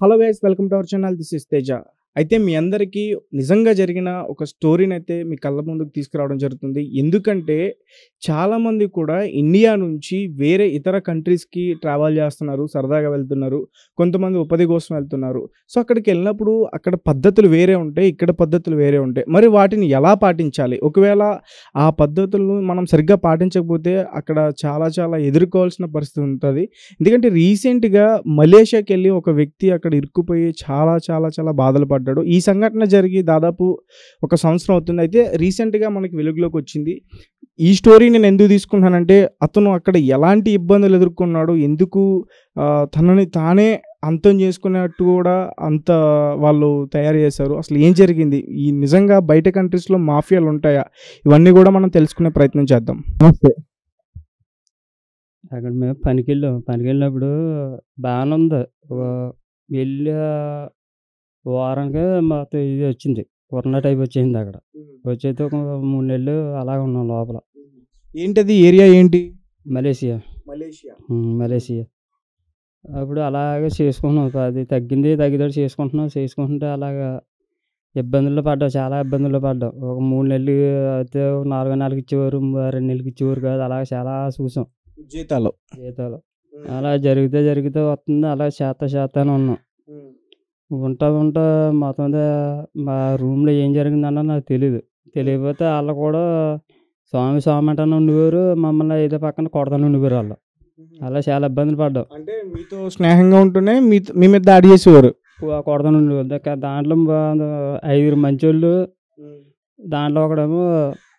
Hello guys, welcome to our channel. This is Teja. అయితే మీ అందరికీ నిజంగా జరిగిన ఒక స్టోరీని అయితే మీ కళ్ళ ముందుకు తీసుకురావడం జరుగుతుంది. ఎందుకంటే చాలామంది కూడా ఇండియా నుంచి వేరే ఇతర కంట్రీస్‌కి ట్రావెల్ చేస్తున్నారు. సరదాగా వెళ్తున్నారు. కొంతమంది ఉపాధి కోసం వెళ్తున్నారు. సో అక్కడికి వెళ్ళినప్పుడు అక్కడ పద్ధతులు వేరే ఉంటాయి. ఇక్కడ పద్ధతులు వేరే ఉంటాయి. మరి వాటిని ఎలా పాటించాలి? ఒకవేళ ఆ పద్ధతులను మనం సరిగ్గా పాటించకపోతే అక్కడ చాలా చాలా ఎదుర్కోవాల్సిన పరిస్థితి ఉంటది. ఎందుకంటే రీసెంట్‌గా మలేషియాకి వెళ్ళి ఒక వ్యక్తి అక్కడ ఇరుక్కుపోయి చాలా చాలా చాలా బాధలు పడ్డాడు. ఈ సంఘటన జరిగి దాదాపు ఒక సంవత్సరం అవుతుంది. అయితే రీసెంట్‌గా మనకి వెలుగులోకి వచ్చింది. ఈ స్టోరీ నేను ఎందుకు తీసుకుంటున్నానంటే అతను అక్కడ ఎలాంటి ఇబ్బందులు ఎదుర్కొన్నాడు, ఎందుకు తనని తానే అంతం చేసుకునేట్టు కూడా అంత వాళ్ళు తయారు చేశారు, అసలు ఏం జరిగింది, ఈ నిజంగా బయట కంట్రీస్లో మాఫియాలు ఉంటాయా, ఇవన్నీ కూడా మనం తెలుసుకునే ప్రయత్నం చేద్దాం. నమస్తే. అక్కడ మేము పనికెళ్ళినప్పుడు బాగానే ఉంది. వెళ్ళి వారానికి మాకు ఇది వచ్చింది. కరోనా టైప్ వచ్చేసింది అక్కడ. వచ్చైతే ఒక 3 నెలలు అలాగే ఉన్నాం లోపల. ఏంటది ఏరియా ఏంటి? మలేషియా. మలేషియా. అప్పుడు అలాగే చేసుకుంటున్నాం. అది తగ్గింది తగ్గేటట్టు చేసుకుంటుంటే అలాగా ఇబ్బందుల్లో పడ్డాం. చాలా ఇబ్బందుల్లో పడ్డాం. ఒక 3 నెలలు అయితే 4 నెలలకి ఇచ్చేవారు. 2 నెలలకి ఇచ్చేవారు కాదు. అలాగే చాలా చూసాం జీతాలు. అలా జరిగితే వస్తుంది. అలా చేస్తానే ఉన్నాం. ఉంటా మొత్తం మా రూమ్‌లో ఏం జరిగిందన్నది నాకు తెలీదు. తెలియకపోతే ఆళ్ళు కూడా స్వామి అంటనే ఉండేవారు. మమ్మల్ని ఏదో పక్కన కొడతానే ఉండేవారు ఆళ్ళు. అలా చాలా ఇబ్బందులు పడ్డాం. అంటే మీతో స్నేహంగా ఉంటూనే మీ మీద దాడి చేసేవారు. కొడతానే ఉండేవారు. దాంట్లో 5 మంచోళ్ళు, దాంట్లో ఒకడేమో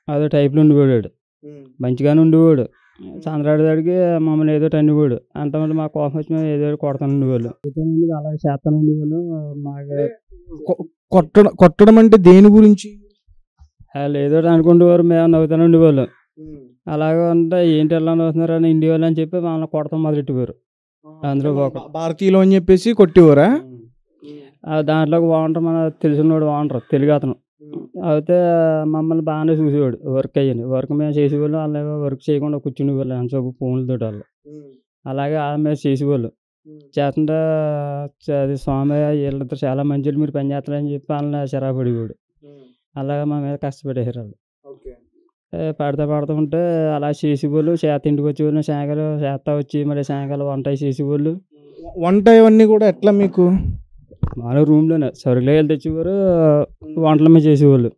అదో టైప్‌లో ఉండేవాడు. మంచిగానే ఉండేవాడు. చంద్రాడికి మమ్మల్ని ఏదో అనేవాడు. అంతమంది మాకు కోపం వచ్చి మేము ఏదో కొడతానే ఉండేవాళ్ళు. అలాగే చేస్తానే ఉండేవాళ్ళు. కొట్టడం అంటే దేని గురించి? వాళ్ళు ఏదో అనుకుంటేవారు, మేము నవ్వుతూనే ఉండేవాళ్ళం. అలాగే అంటే ఏంటి ఎలా నవ్వుతున్నారు అని ఇండియా వాళ్ళు అని చెప్పి మమ్మల్ని కొడతాం మొదలెట్టేవారు. అందులో భారతీయులు అని చెప్పేసి కొట్టేవారా? దాంట్లో ఓనర్ మన తెలిసినోడు, ఓనర్ తెలుగు అతను. అయితే మమ్మల్ని బాగానే చూసేవాడు. వర్క్ మేము చేసేవాళ్ళు. వాళ్ళు వర్క్ చేయకుండా కూర్చునేవాళ్ళు ఎంతసేపు ఫోన్లతో వాళ్ళు. అలాగే మేము చేసేవాళ్ళు. చేస్తుంటే అది స్వామి వీళ్ళతో చాలా మంచిలు, మీరు పని చేస్తారని చెప్పి వాళ్ళని చిరాపడేవాడు. అలాగే మా మీద కష్టపడేసారు వాళ్ళు. పడతా ఉంటే అలా చేసేవాళ్ళు. ఇంటికి వచ్చేవాళ్ళు. సాయంకాలం వచ్చి మళ్ళీ సాయంకాలం వంట చేసేవాళ్ళు. వంట ఇవన్నీ కూడా ఎట్లా మీకు? మన రూమ్లోనే సరుకులు వెళ్ళి తెచ్చేవారు. వంటలు మీద చేసేవాళ్ళు.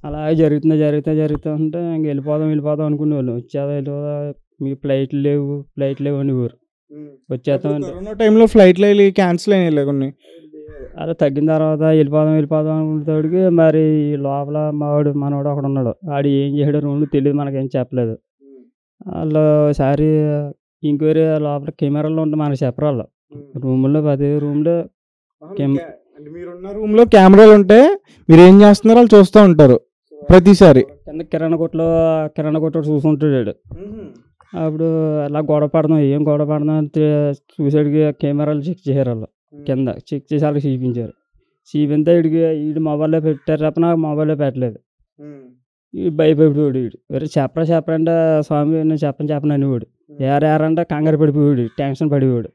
అలాగే జరుగుతూ ఉంటే ఇంక వెళ్ళిపోదాం అనుకునేవాళ్ళు. వచ్చేదా మీకు ఫ్లైట్లు లేవు అనేవారు. వచ్చేస్తాం. కరోనా టైంలో ఫ్లైట్లు వెళ్ళి క్యాన్సిల్ అయినాయి కొన్ని. అలా తగ్గిన తర్వాత వెళ్ళిపోదాం అనుకునేటోడికి మరి లోపల మనోడు అక్కడ ఉన్నాడు. ఆడు ఏం చేసాడో రూమ్లో తెలియదు, మనకేం చెప్పలేదు. వాళ్ళు ఒకసారి ఇంక్వైరీ లోపల కెమెరాలు ఉంటే మనకు చెప్పరాళ్ళు. రూమ్లో ప్రతి రూమ్లో మీరున్న రూమ్ లో కెమెరాలు ఉంటే మీరు ఏం చేస్తున్నారో వాళ్ళు చూస్తూ ఉంటారు ప్రతిసారి. కింద కిరాణా కొట్టు చూసుకుంటాడు. అప్పుడు అలా గొడవ పడదాం అంటే చూసాడికి కెమెరాలు చెక్ చేశారు. వాళ్ళు కింద చెక్ చేసి వాళ్ళకి చూపించారు. చూపింతే వీడి మొబైల్లో పెట్టారు తప్ప నాకు మొబైల్లో పెట్టలేదు. వీడు భయపడిపోయాడు. వేరే చెప్పరా అంటే స్వామి నేను చెప్పను అనేవాడు. ఏరంటే కంగారు పడిపోయాడు, టెన్షన్ పడిపోయాడు.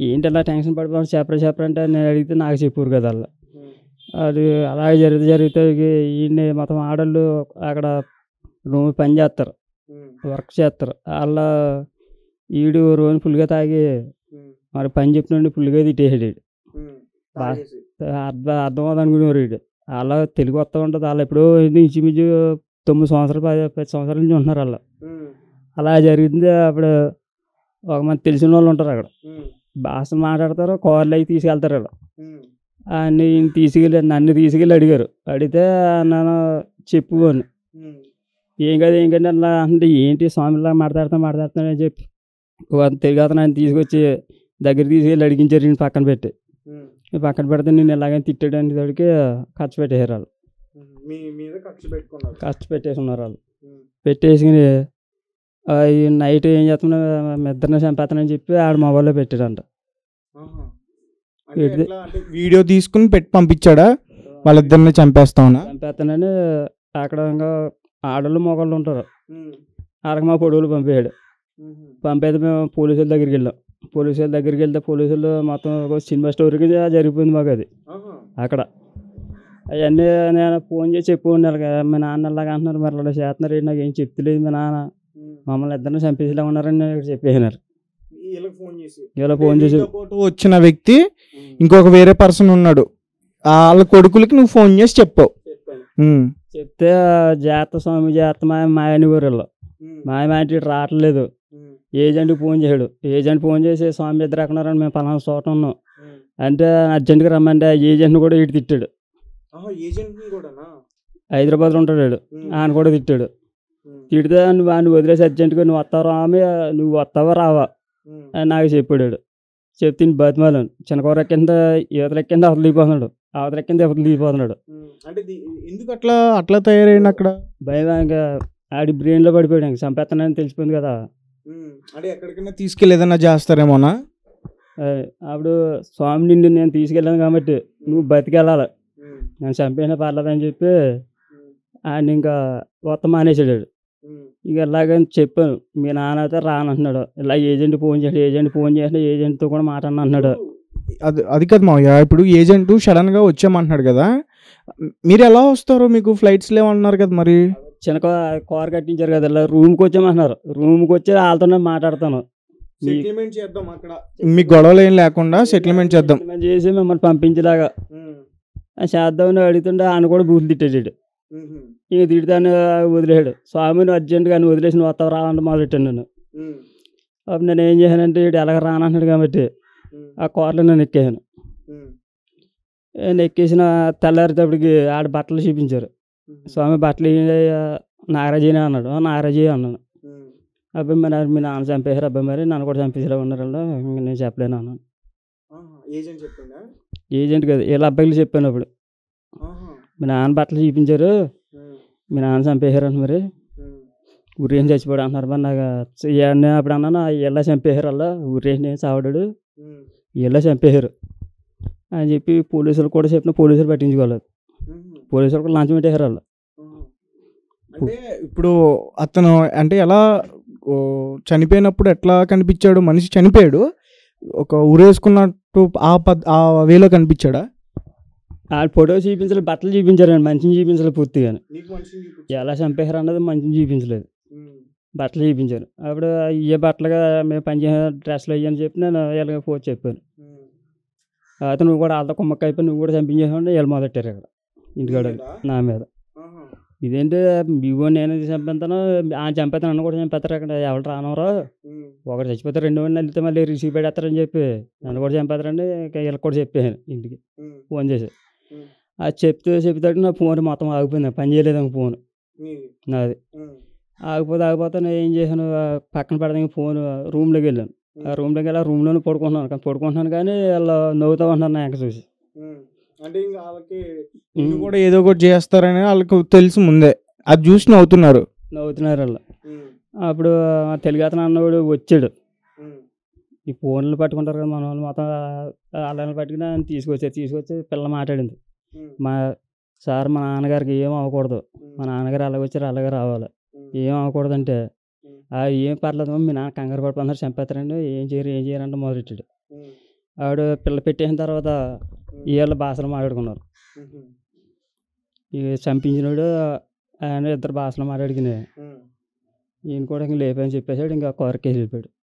ఏంటి అలా టెన్షన్ పడిపోయాడు, చెప్పరా అంటే నేను అడిగితే నాకు చెప్పారు కదా వాళ్ళు. అది అలాగే జరిగితే ఈయన్ని మొత్తం ఆడళ్ళు అక్కడ రూమ్ పని చేస్తారు, వర్క్ చేస్తారు. వాళ్ళ ఈడు రోజు ఫుల్గా తాగి మరి పని చెప్పినండి ఫుల్గా తిట్టేసాడు. అర్థం అనుకునేవారు. వీడు అలా తెలుగు వస్తూ ఉంటుంది. వాళ్ళు ఎప్పుడో ఇంచుమించు 9 సంవత్సరాలు 10 సంవత్సరాల నుంచి ఉంటున్నారు వాళ్ళు. అలా జరిగింది. అప్పుడు ఒక మంది తెలిసిన వాళ్ళు ఉంటారు అక్కడ, భాష మాట్లాడతారు. కార్లు అవి తీసుకెళ్తారు వాళ్ళు. నన్ను తీసుకెళ్ళి అడిగారు. అడిగితే నేను చెప్పుకోను. ఏం కాదు అలా అంటే ఏంటి స్వామిలా మాట్లాడుతాను అని చెప్పి తెలుగు అతను ఆయన తీసుకొచ్చి దగ్గర తీసుకెళ్ళి అడిగించారు. నేను పక్కన పెడితే నేను ఎలాగైనా తిట్టాడని తోడికి ఖర్చు పెట్టేసారు వాళ్ళు. ఖర్చు పెట్టేసుకున్నారు వాళ్ళు. పెట్టేసుకుని ఈ నైట్ ఏం చేస్తున్నా ఇద్దరిని చంపేస్తానని చెప్పి ఆడ మొబైల్లో పెట్టాడంట. వీడియో తీసుకుని పెట్టి పంపించాడా వాళ్ళిద్దరిని చంపేస్తానని. అక్కడ ఇంకా ఆడళ్ళు మొగళ్ళు ఉంటారు. ఆడకు మా పొడవులు పంపేయడు. పంపేది మేము పోలీసుల దగ్గరికి వెళ్ళాం. పోలీసుల దగ్గరికి వెళ్తే పోలీసులు మొత్తం ఒక సినిమా స్టోరీకి జరిగిపోయింది మాకు అది అక్కడ. అవన్నీ నేను ఫోన్ చేసి చెప్పుకున్నారు కదా, మీ నాన్న ఇలాగ అంటున్నారు, మరి అలా చేస్తున్నారు ఏంటి, నాకు ఏం చెప్తలేదు మీ నాన్న, మమ్మల్ని ఇద్దరిని చంపేసేలా ఉన్నారని చెప్పేసినారు. ఇలా ఫోన్ చేసి వచ్చిన వ్యక్తి ఇంకొక వేరే పర్సన్ ఉన్నాడు, వాళ్ళ కొడుకులకి నువ్వు ఫోన్ చేసి చెప్పావు. చెప్తే జాగ్రత్త స్వామి జాగ్రత్త మాయని ఊరిలో మాయమాంటి రావట్లేదు. ఏజెంట్కి ఫోన్ చేశాడు. ఏజెంట్ ఫోన్ చేసి స్వామి ఇద్దరు ఎక్కడ ఉన్నారని మేము పలానా చోట ఉన్నాం అంటే అర్జెంట్గా రమ్మంటే ఆ ఏజెంట్ని కూడా ఇటు తిట్టాడు. హైదరాబాద్లో ఉంటాడు వాడు, ఆయన కూడా తిట్టాడు. తిడితే నువ్వు ఆయన వదిలేసి అర్జెంట్గా నువ్వు వస్తావు రామే, నువ్వు వస్తావా రావా అని నాకు చెప్పాడు. చెప్తే బతిమాలను చిన్నకూర కింద యువతల కింద అవతల దిగిపోతున్నాడు, అవతల కింద అవతల దిగిపోతున్నాడు. అంటే ఎందుకు అట్లా అట్లా తయారైంది అక్కడ? భయం ఇంకా ఆడి బ్రెయిన్లో పడిపోయాడు, ఇంక చంపేస్తానని తెలిసిపోయింది కదా. అంటే ఎక్కడికైనా తీసుకెళ్ళి ఏదైనా చేస్తారేమోనా? అప్పుడు స్వామి నిండి నేను తీసుకెళ్ళాను కాబట్టి నువ్వు బతికెళ్ళాలి, నేను చంపేనా పర్లేదని చెప్పి ఆయన ఇంకా మొత్తం మానేసాడు. ఇక ఇలాగని చెప్పాను, మీ నాన్న అయితే రానంటున్నాడు, ఇలా ఏజెంట్ ఫోన్ చేసి ఏజెంట్ ఫోన్ చేసి ఏజెంట్తో కూడా మాట్లాడిన అన్నాడు. అది కదా మావయ్య, ఇప్పుడు ఏజెంట్ సడన్గా వచ్చామంటున్నాడు కదా, మీరు ఎలా వస్తారు, మీకు ఫ్లైట్స్ లేవన్నారు కదా, మరి చిన్న కార్ కట్టించారు కదా, ఇలా రూమ్కి వచ్చామంటున్నారు, రూమ్కి వచ్చి వాళ్ళతోనే మాట్లాడతాను, మీ గొడవలు ఏం లేకుండా సెటిల్మెంట్ చేద్దాం చేసి మిమ్మల్ని పంపించేలాగా చేద్దామని అడుగుతుంటే ఆయన కూడా బూతులు తిట్టాడు. ఇక తిడతాను వదిలేసాడు. స్వామిని అర్జెంట్గా అని వదిలేసి నువ్వు వస్తావు రావంటే మొదలెట్టాను నేను. అప్పుడు నేను ఏం చేశానంటే ఇటు ఎలాగ రానంటున్నాడు కాబట్టి ఆ కార్లో నేను ఎక్కేసాను. నేను ఎక్కేసిన తెల్లారేటప్పటికి ఆడ బట్టలు చూపించారు. స్వామి బట్టలు నాగరాజీనే అన్నాడు. నాగరాజీ అన్నాను. అబ్బాయి మరి మీ నాన్న చంపేశారు, అబ్బాయి మరి నన్ను కూడా చంపేసారు ఉన్నారు, ఇంకా నేను చెప్పలేను అన్నాను. ఏజెంట్ కదా, వీళ్ళ అబ్బాయిలు చెప్పాను. అప్పుడు మీ నాన్న బట్టలు చూపించారు, మీ నాన్న చంపేశారు అంట, మరి ఊరేం చచ్చిపోయాడు అంటున్నారు. మరి నాకు నేను అప్పుడు అన్నాను, ఇలా చంపేశారు, అలా ఊరేసి చావడాడు, ఇలా చంపేశారు అని చెప్పి పోలీసులు కూడా చెప్పిన, పోలీసులు పట్టించుకోలేదు. పోలీసులు కూడా లంచం పెట్టేశారు వాళ్ళు. అంటే ఇప్పుడు అతను అంటే ఎలా చనిపోయినప్పుడు ఎట్లా కనిపించాడు? మనిషి చనిపోయాడు, ఒక ఊరేసుకున్నట్టు ఆ వేలో కనిపించాడా? ఆ ఫోటో చూపించలేదు, బట్టలు చూపించారండి, మనిషిని చూపించలేదు పూర్తిగా. ఎలా చంపేశారు అన్నది మనిషిని చూపించలేదు, బట్టలు చూపించారు. అప్పుడు ఏ బట్టలుగా మేము పనిచేసే డ్రెస్సులు అయ్యని చెప్పి నేను వీళ్ళకి ఫోన్ చెప్పాను. అయితే నువ్వు కూడా వాళ్ళతో కుమ్మక్క అయిపోయి నువ్వు కూడా చంపించేసావు వీళ్ళు మొదలెట్టారు ఇక్కడ ఇంటికాడ నా మీద. ఇదేంటి ఇవో నేను చంపేస్తాను, ఆయన చంపేస్తాను, నన్ను కూడా చంపేస్తారు, అక్కడ ఎవరు రానవరు, ఒకటి చచ్చిపోతే రెండు మంది వెళ్తే మళ్ళీ రిసీవ్ పెడతారని చెప్పి నన్ను కూడా చంపేస్తారండి. వీళ్ళకి కూడా చెప్పాను ఇంటికి ఫోన్ చేసి. అది చెప్తాడు నా ఫోన్ మొత్తం ఆగిపోయింది, పని చేయలేదు ఫోన్ నాది. ఆగిపోతే నేను ఏం చేశాను, పక్కన పెడదాం ఫోన్ రూమ్లోకి వెళ్ళాను. ఆ రూమ్లోకి వెళ్ళి ఆ రూమ్లోనే పడుకుంటున్నాను కానీ వాళ్ళు నవ్వుతూ ఉంటున్నారు నా వెనక చూసి. అంటే ఇంకా వాళ్ళకి కూడా ఏదో ఒకటి చేస్తారని వాళ్ళకి తెలుసు ముందే, అది చూసి నవ్వుతున్నారు వాళ్ళు. అప్పుడు తెలుగు అతను అన్నవాడు వచ్చాడు, ఈ ఫోన్లు పట్టుకుంటారు కదా మన వాళ్ళు, మొత్తం వాళ్ళని పట్టుకుని తీసుకొచ్చి పిల్ల మాట్లాడింది. సార్ మా నాన్నగారికి ఏం అవ్వకూడదు, మా నాన్నగారు అలాగ వచ్చారు అలాగే రావాలి, ఏం అవ్వకూడదు అంటే ఏం పర్లేదు మీ నాన్న కంగారు పడిపోతున్నారు, చంపేస్తారండి, ఏం చేయరు అంటే మొదలెట్టాడు. ఆవిడ పిల్ల పెట్టేసిన తర్వాత వీళ్ళు భాషలు మాట్లాడుకున్నారు. ఇక చంపించినాడు ఆయన ఇద్దరు భాషలు మాట్లాడుకునే ఈయన కూడా ఇంక లేపని చెప్పేసాడు, ఇంకా కారుకి వెళ్ళిపోయాడు.